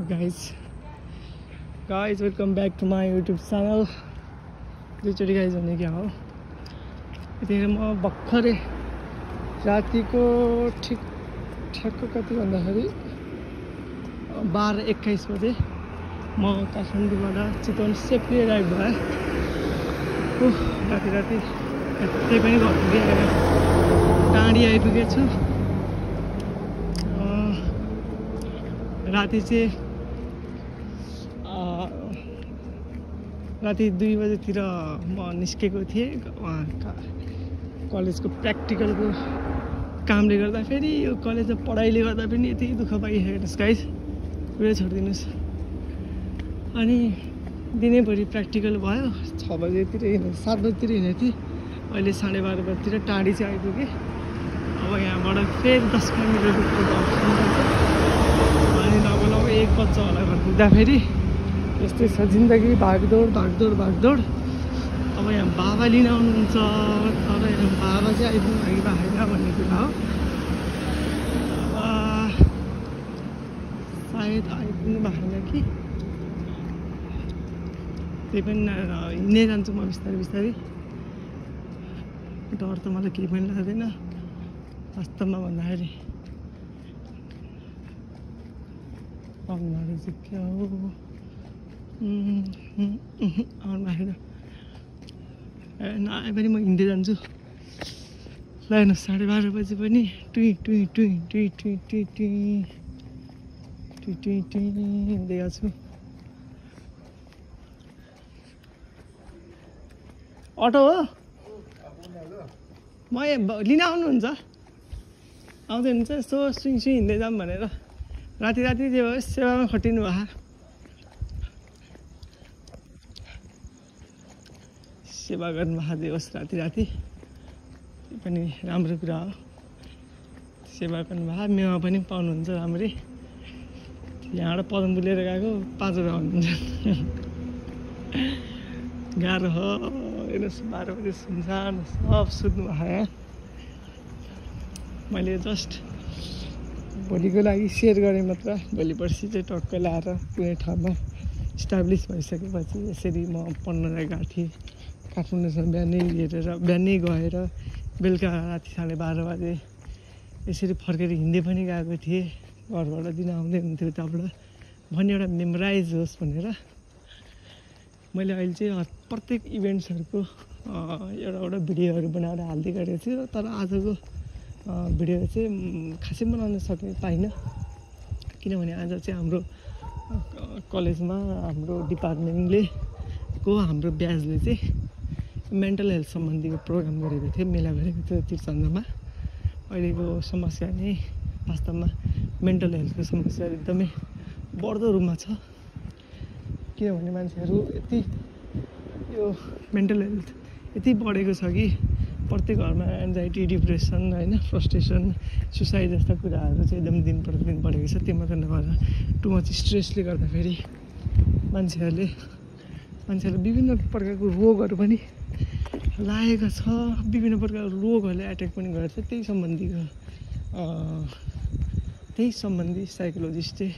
guys welcome back to my YouTube channel. दुईचोटी guys भने क्या हो यतिखेर म भर्खरै रातिको ठिक ठ्याक्क कति भन्दाखेरि 12:21 बजे म काठमाडौँबाट चितवन सेफली राइड भए राति त्यही पनि घरपुगेँ टाढी आइपुगेछु। राति 2 बजेतिर म निस्केको थिएँ कलेजको प्र्याक्टिकलको कामले गर्दा फेरि यो कलेजको पढाइले गर्दा पनि यति दुःख पाइसकेको छु गाइस, पुरै छोडिदिनुहोस्। अनि दिनैभरि प्र्याक्टिकल भयो। 6 बजेतिर 7 बजेतिर हिँडेको थिएँ, अहिले 12:30 बजेतिर टाढी चाहिँ आइपुगेँ। अब यहाँबाट फेरि 10 किलोमिटर अनि लगभग 1 बज्छ होला घर पुग्दा। फेरि यस्तै छ जिन्दगी, भागदौड। अब यहाँ बाबा लिन आउनुहुन्छ, तर यहाँ बाबा चाहिँ आइपुग्नु लागि भएन भन्ने कुरा हो। सायद आइपुग्नु भएन कि त्यही पनि हिँड्दै जान्छु म बिस्तारै। डर त मलाई केही पनि लाग्दैन वास्तवमा भन्दाखेरि। आउनु चाहिँ क्या हो आउनु आएन नआए पनि म हिँड्दै जान्छु। ल हेर्नु 12:30 बजे पनि टुई हिँड्दै छु। अटो हो म लिन आउनुहुन्छ? आउँदै हुन्छ यसो सुइङ हिँड्दै जाऊँ भनेर। राति जे भयो सेवामा खटिनु भयो। सेवा गर्नुभएको जे होस् राति पनि राम्रो कुरा हो। सेवा गर्नुभयो, मेवा पनि पाउनुहुन्छ राम्ररी। यहाँबाट पदम बुलेर गएको 5 रुपियाँ भन्नुहुन्छ। गाह्रो हो हेर्नुहोस्, 12 बजे सुनसान सब सुत्नु भयो। मैले जस्ट भोलिको लागि सेयर गरेँ मात्र। भोलि पर्सि चाहिँ टक्क लाएर कुनै ठाउँमा इस्टाब्लिस भइसकेपछि यसरी म पढ्न गएको थिएँ काठमाडौँसम्म। बिहानै गएर बेलुका राति 12:30 बजे यसरी फर्केर हिँड्दै पनि गएको थिएँ। घरबाट दिन आउँदै हुन्थ्यो उताबाट भन्ने एउटा मेमोराइज होस् भनेर मैले अहिले चाहिँ प्रत्येक इभेन्ट्सहरूको एउटा भिडियोहरू बनाएर हाल्दै गरेको छु। तर आजको भिडियो चाहिँ खासै बनाउन पाइनँ, किनभने आज चाहिँ हाम्रो कलेजमा हाम्रो डिपार्टमेन्टले हाम्रो ब्याचले चाहिँ मेन्टल हेल्थ सम्बन्धीको प्रोग्राम गरेको थियो, मेला गरेको थियो तीर्थचन्द्रमा। अहिलेको समस्या नै वास्तवमा मेन्टल हेल्थको समस्या एकदमै बढ्दो रूपमा छ। किनभने मान्छेहरू यति यो मेन्टल हेल्थ यति बढेको छ कि प्रत्येक घरमा एन्जाइटी, डिप्रेसन, होइन, फ्रस्ट्रेसन, सुसाइड जस्ता कुराहरू चाहिँ एकदम दिन प्रतिदिन बढेको छ। त्यो मात्र नभएर टु मच स्ट्रेसले गर्दाखेरि मान्छेहरूले विभिन्न प्रकारको रोगहरू पनि लागेको छ। विभिन्न प्रकारको रोगहरूले एट्याक पनि गर्छ। त्यही सम्बन्धी साइकोलोजिस्ट चाहिँ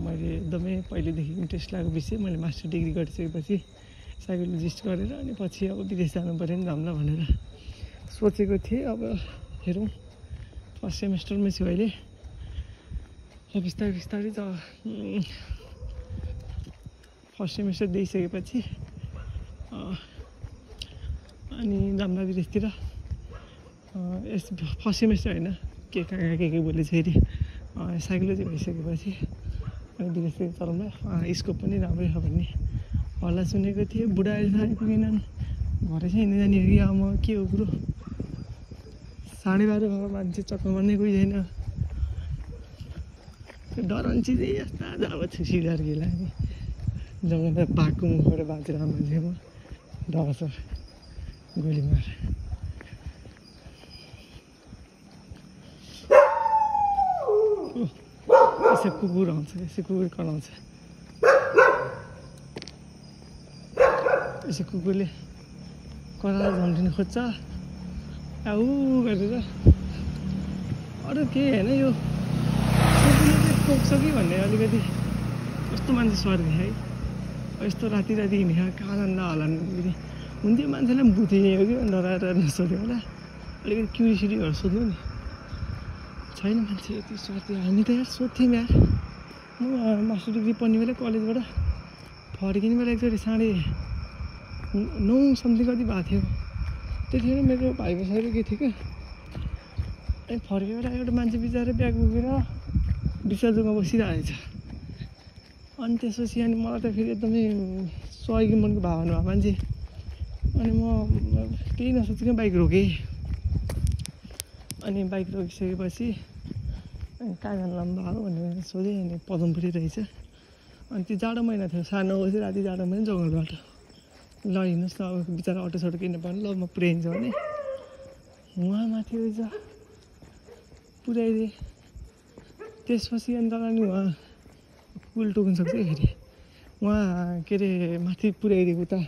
मैले एकदमै पहिलेदेखि इन्ट्रेस्ट लागेको विषय। मैले मास्टर डिग्री गरिसकेपछि साइकोलोजिस्ट गरेर अनि पछि अब विदेश जानु पऱ्यो नि जाउँला भनेर सोचेको थिएँ। अब हेरौँ, फर्स्ट सेमेस्टरमै छु अहिले। अब बिस्तारै त फर्स्ट सेमेस्टर दिइसकेपछि अनि जाम्ला विदेशतिर। फर्स्ट सेमेस्टर होइन, के बोले फेरि साइकोलोजी भइसकेपछि अनि विदेशतिर चलाउँदा स्कोप पनि राम्रै छ भन्ने हल्ला सुनेको थिएँ। बुढा अहिले आइपुगेनन्, घरै चाहिँ हिँड्दै जाने कि म के हो कुरो। 12:30 मान्छे चक्कर मार्ने कोही छैन। डरन्ची चाहिँ यस्ता जब सिधार गेला नि जब त बाघको मुखबाट बाँचेर मान्छे म डर गोली मार। यसो कुकुर आउँछ, यसो कुकुर कराउँछ, यसो कुकुरले कराएर झम्टिनु खोज्छ आऊ गरेर। अरू केही होइन, यो कुकुरले चाहिँ पोख्छ कि भन्ने अलिकति कस्तो मान्छे स्वर्ग है यस्तो राति हिँडेर कहाँ जान्दा होला नि हुन्थ्यो मान्छेलाई पनि बुझिने हो कि डराएर नसोध्यो होला अलिकति क्युरियोसिटीहरू सोध्नु नि छैन मान्छे यति स्वार्थी हामी त यार सोध्थ्यौँ यार म मास्टर डिग्री पढ्ने बेला कलेजबाट फर्किने बेला एकचोटि 9:30 समथिङ कति भएको थियो त्यतिखेर मेरो भाइको साइड के थियो क्या अनि फर्केको बेला एउटा मान्छे बिचरा ब्याग बोकेर बिचजुमा बसिरहेको छ अनि त्यसपछि अनि मलाई त फेरि एकदमै सहयोगी मनको भावना भयो मान्छे अनि म केही नसोचिकन बाइक रोकेँ अनि बाइक रोकिसकेपछि अनि कहाँ जानु लम्बा हो भनेर सोधेँ अनि पदमपुरै रहेछ अनि त्यो जाडो महिना थियो 9:30 बजी राति जाडो महिना जङ्गलबाट ल हिँड्नुहोस् न अब बिचरा अटो सटो किन्न पर्ने ल म पुऱ्याइदिन्छु भने उहाँ माथि रहेछ पुऱ्याइदिएँ त्यसपछि अनि तर नि उहाँ पुल टोक्नु सक्छ फेरि उहाँ के अरे माथि पुऱ्याइदिएको उता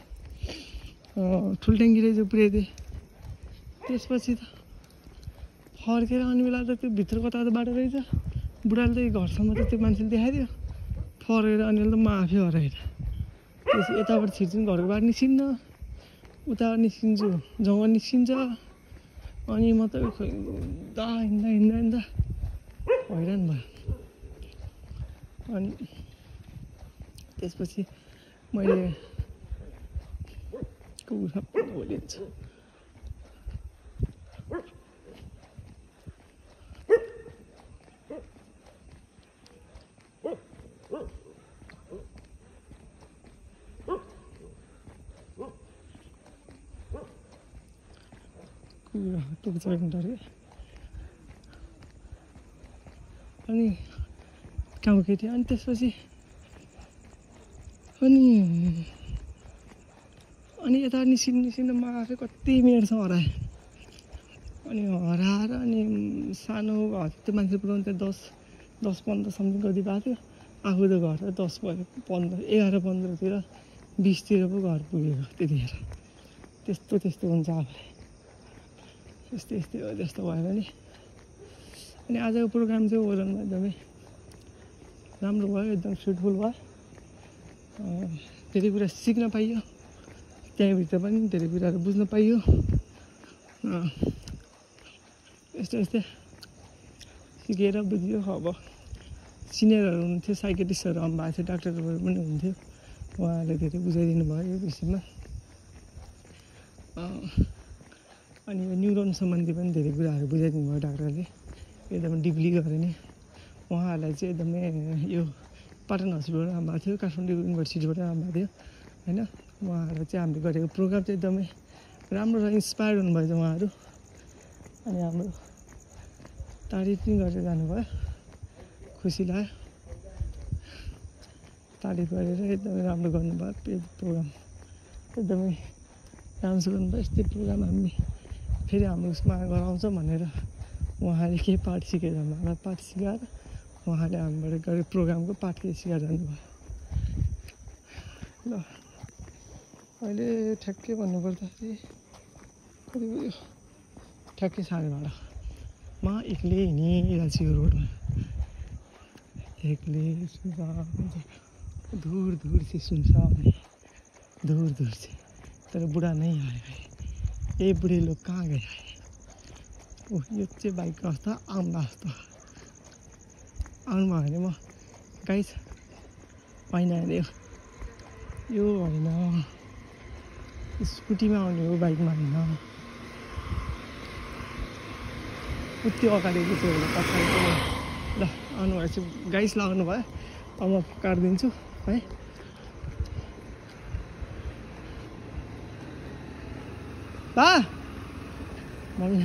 ठुल्ट्याङ्गी रहेछ पुऱ्याइदिएँ त्यसपछि त फर्केर आउने बेला त त्यो भित्र कता बाटो रहेछ बुढाले त घरसम्म त त्यो मान्छेले देखाइदियो फर्केर अनि त म आफै हराएर त्यस यताबाट छिर्छु घरको बाटो निस्किन्न उता निस्किन्छु जङ्गल निस्किन्छ अनि म त खोइ हिँड्दा हैरान भयो अनि त्यसपछि मैले कुकुर बोलिन्छ टोक्छ डरे अनि गाउँको केटी अनि त्यसपछि अनि यता निस्किँदा म आफै कति मिनटसम्म हराएँ अनि हराएर अनि सानो घर त्यो मान्छे पुऱ्याउनु त्यहाँ 10-15 समथिङ कति भएको थियो आफू त घर 10 भयो 11-15तिर 20तिर पो घर पुगेको त्यतिखेर त्यस्तो हुन्छ आफूलाई यस्तै हो जस्तो भयो भने अनि आजको प्रोग्राम चाहिँ ओभरअलमा एकदमै राम्रो भयो एकदम फ्रुटफुल भयो धेरै कुरा सिक्न पाइयो त्यहीँभित्र पनि धेरै कुराहरू बुझ्न पाइयो यस्तै सिकेर बुझ्यो अब सिनियरहरू हुन्थ्यो साइकेटिस्टहरू आउनु भएको थियो डाक्टरहरू पनि हुन्थ्यो उहाँहरूले धेरै बुझाइदिनु भयो यो विषयमा अनि यो न्युरोन सम्बन्धी पनि धेरै कुराहरू बुझाइदिनु भयो डाक्टरले एकदमै डिपली गरेर नि उहाँहरूलाई चाहिँ एकदमै यो पाटन हस्पिटलबाट आउनुभएको थियो काठमाडौँ युनिभर्सिटीबाट आउनुभएको थियो होइन उहाँहरू चाहिँ हामीले गरेको प्रोग्राम चाहिँ एकदमै राम्रो र इन्सपायर हुनुभएछ उहाँहरू अनि हाम्रो तारिफ पनि गरेर जानुभयो खुसी लाग्यो तारिफ गरेर एकदमै राम्रो गर्नुभयो प्रोग्राम एकदमै राम्रो गर्नुभयो यस्तै प्रोग्राम हामी फेरि हाम्रो उसमा गराउँछ भनेर उहाँले केही पाठ सिकेर हामीलाई पाठ सिकाएर उहाँले हामीबाट गरेको प्रोग्रामको पाठ केही सिकाएर जानुभयो ल अहिले ठ्याक्कै भन्नुपर्दाखेरि कति भयो ठ्याक्कै 12:30 म एक्लै हिँडिरहेको छु यो रोडमा एक्लै दूर से सुनसान दूर से तर बुढा नहीं आया ये बुढ़े लोग कहाँ गए ओह यो चाहिँ बाइकको अवस्था आउँदा जस्तो आउनुभयो भने म गाइस होइन अरे यो होइन स्कुटीमा आउने हो बाइकमा होइन उति अगाडिको चाहिँ पछाडिको ल आउनुभएपछि गाइस लगाउनु भयो अब म काटिदिन्छु है बा मम्मी